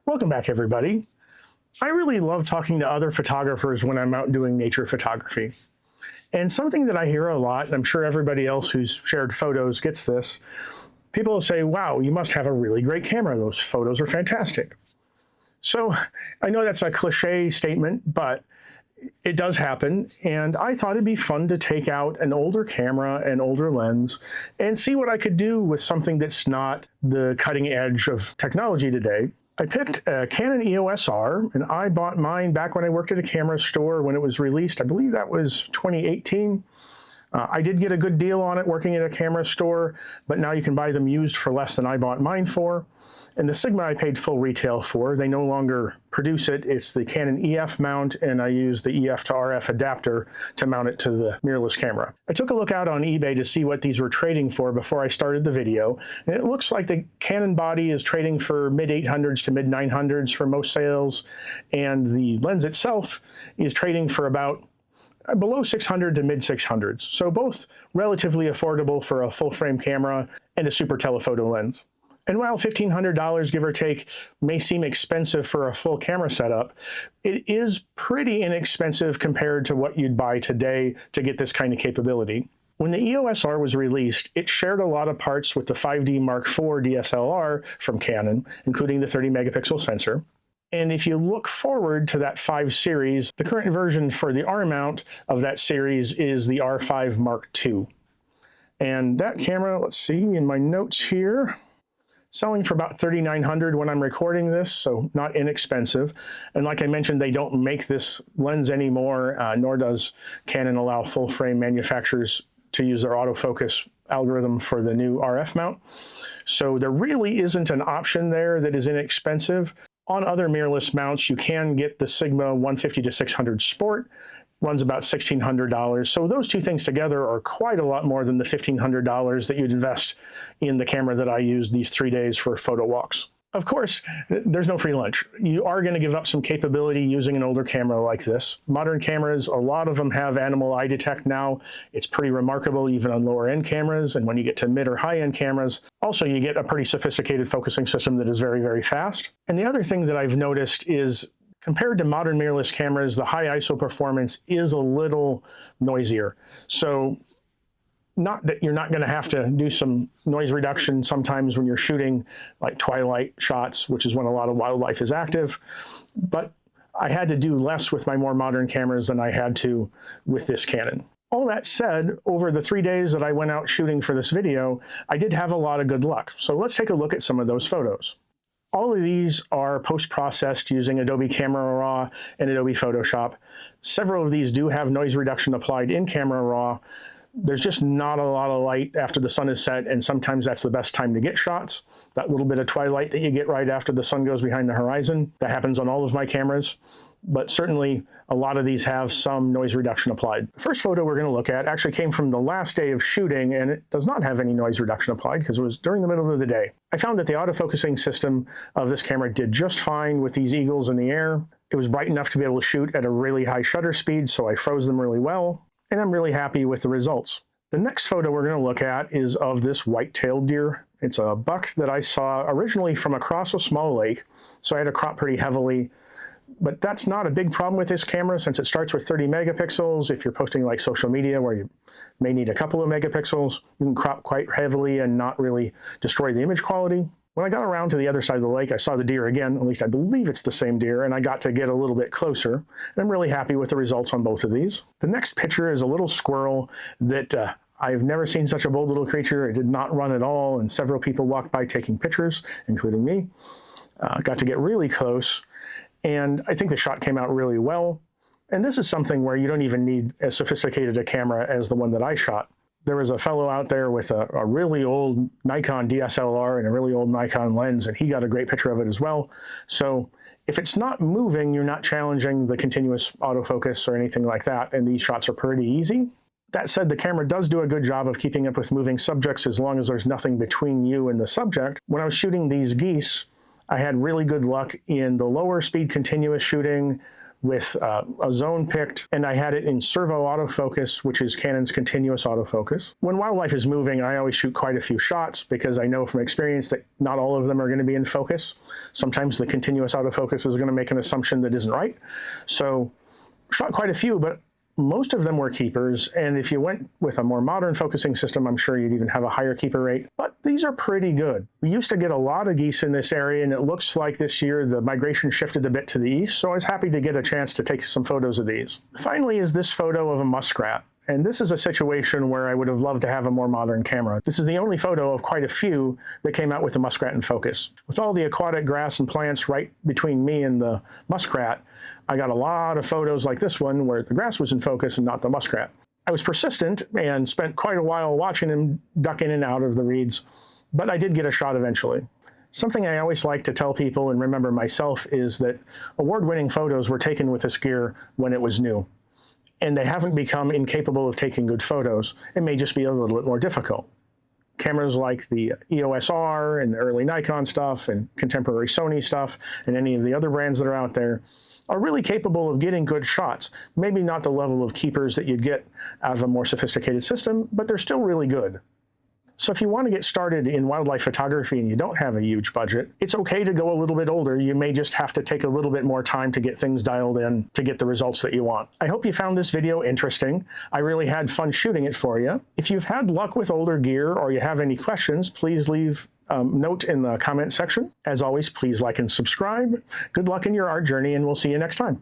Welcome back, everybody. I really love talking to other photographers when I'm out doing nature photography. And something that I hear a lot, and I'm sure everybody else who's shared photos gets this, people will say, wow, you must have a really great camera. Those photos are fantastic. So I know that's a cliche statement, but it does happen. And I thought it'd be fun to take out an older camera, an older lens, and see what I could do with something that's not the cutting edge of technology today. I picked a Canon EOS R, and I bought mine back when I worked at a camera store when it was released. I believe that was 2018. I did get a good deal on it working at a camera store, but now you can buy them used for less than I bought mine for. And the Sigma I paid full retail for. They no longer produce it. It's the Canon EF mount, and I use the EF to RF adapter to mount it to the mirrorless camera. I took a look out on eBay to see what these were trading for before I started the video, and it looks like the Canon body is trading for mid-800s to mid-900s for most sales, and the lens itself is trading for about below 600 to mid 600s. So both relatively affordable for a full frame camera and a super telephoto lens. And while $1,500, give or take, may seem expensive for a full camera setup, it is pretty inexpensive compared to what you'd buy today to get this kind of capability. When the EOS R was released, it shared a lot of parts with the 5D Mark IV DSLR from Canon, including the 30 megapixel sensor. And if you look forward to that 5 series, the current version for the R mount of that series is the R5 Mark II. And that camera, let's see in my notes here, selling for about $3,900 when I'm recording this, so not inexpensive. And like I mentioned, they don't make this lens anymore, nor does Canon allow full-frame manufacturers to use their autofocus algorithm for the new RF mount. So there really isn't an option there that is inexpensive. On other mirrorless mounts, you can get the Sigma 150 to 600 Sport, runs about $1,600. So those two things together are quite a lot more than the $1,500 that you'd invest in the camera that I used these 3 days for photo walks. Of course, there's no free lunch. You are going to give up some capability using an older camera like this. Modern cameras, a lot of them have animal eye detect now. It's pretty remarkable even on lower end cameras. And when you get to mid or high end cameras, also you get a pretty sophisticated focusing system that is very, very fast. And the other thing that I've noticed is compared to modern mirrorless cameras, the high ISO performance is a little noisier. So not that you're not going to have to do some noise reduction sometimes when you're shooting like twilight shots, which is when a lot of wildlife is active, but I had to do less with my more modern cameras than I had to with this Canon. All that said, over the 3 days that I went out shooting for this video, I did have a lot of good luck. So let's take a look at some of those photos. All of these are post-processed using Adobe Camera Raw and Adobe Photoshop. Several of these do have noise reduction applied in Camera Raw. There's just not a lot of light after the sun is set, and sometimes that's the best time to get shots. That little bit of twilight that you get right after the sun goes behind the horizon, that happens on all of my cameras. But certainly a lot of these have some noise reduction applied. The first photo we're going to look at actually came from the last day of shooting, and it does not have any noise reduction applied because it was during the middle of the day. I found that the autofocusing system of this camera did just fine with these eagles in the air. It was bright enough to be able to shoot at a really high shutter speed, so I froze them really well. And I'm really happy with the results. The next photo we're going to look at is of this white-tailed deer. It's a buck that I saw originally from across a small lake, so I had to crop pretty heavily. But that's not a big problem with this camera since it starts with 30 megapixels. If you're posting like social media where you may need a couple of megapixels, you can crop quite heavily and not really destroy the image quality. When I got around to the other side of the lake, I saw the deer again, at least I believe it's the same deer, and I got to get a little bit closer. And I'm really happy with the results on both of these. The next picture is a little squirrel that I've never seen such a bold little creature. It did not run at all, and several people walked by taking pictures, including me. Got to get really close, and I think the shot came out really well. And this is something where you don't even need as sophisticated a camera as the one that I shot. There was a fellow out there with a really old Nikon DSLR and a really old Nikon lens, and he got a great picture of it as well. So if it's not moving, you're not challenging the continuous autofocus or anything like that, and these shots are pretty easy. That said, the camera does do a good job of keeping up with moving subjects as long as there's nothing between you and the subject. When I was shooting these geese, I had really good luck in the lower speed continuous shooting, with a zone picked, and I had it in servo autofocus, which is Canon's continuous autofocus. When wildlife is moving, I always shoot quite a few shots because I know from experience that not all of them are going to be in focus. Sometimes the continuous autofocus is going to make an assumption that isn't right. So shot quite a few, but most of them were keepers, and if you went with a more modern focusing system, I'm sure you'd even have a higher keeper rate, but these are pretty good. We used to get a lot of geese in this area, and it looks like this year the migration shifted a bit to the east, so I was happy to get a chance to take some photos of these. Finally is this photo of a muskrat. And this is a situation where I would have loved to have a more modern camera. This is the only photo of quite a few that came out with the muskrat in focus. With all the aquatic grass and plants right between me and the muskrat, I got a lot of photos like this one where the grass was in focus and not the muskrat. I was persistent and spent quite a while watching him duck in and out of the reeds, but I did get a shot eventually. Something I always like to tell people and remember myself is that award-winning photos were taken with this gear when it was new. And they haven't become incapable of taking good photos. It may just be a little bit more difficult. Cameras like the EOS R and the early Nikon stuff and contemporary Sony stuff and any of the other brands that are out there are really capable of getting good shots. Maybe not the level of keepers that you'd get out of a more sophisticated system, but they're still really good. So if you want to get started in wildlife photography and you don't have a huge budget, it's okay to go a little bit older. You may just have to take a little bit more time to get things dialed in to get the results that you want. I hope you found this video interesting. I really had fun shooting it for you. If you've had luck with older gear or you have any questions, please leave a note in the comment section. As always, please like and subscribe. Good luck in your art journey, and we'll see you next time.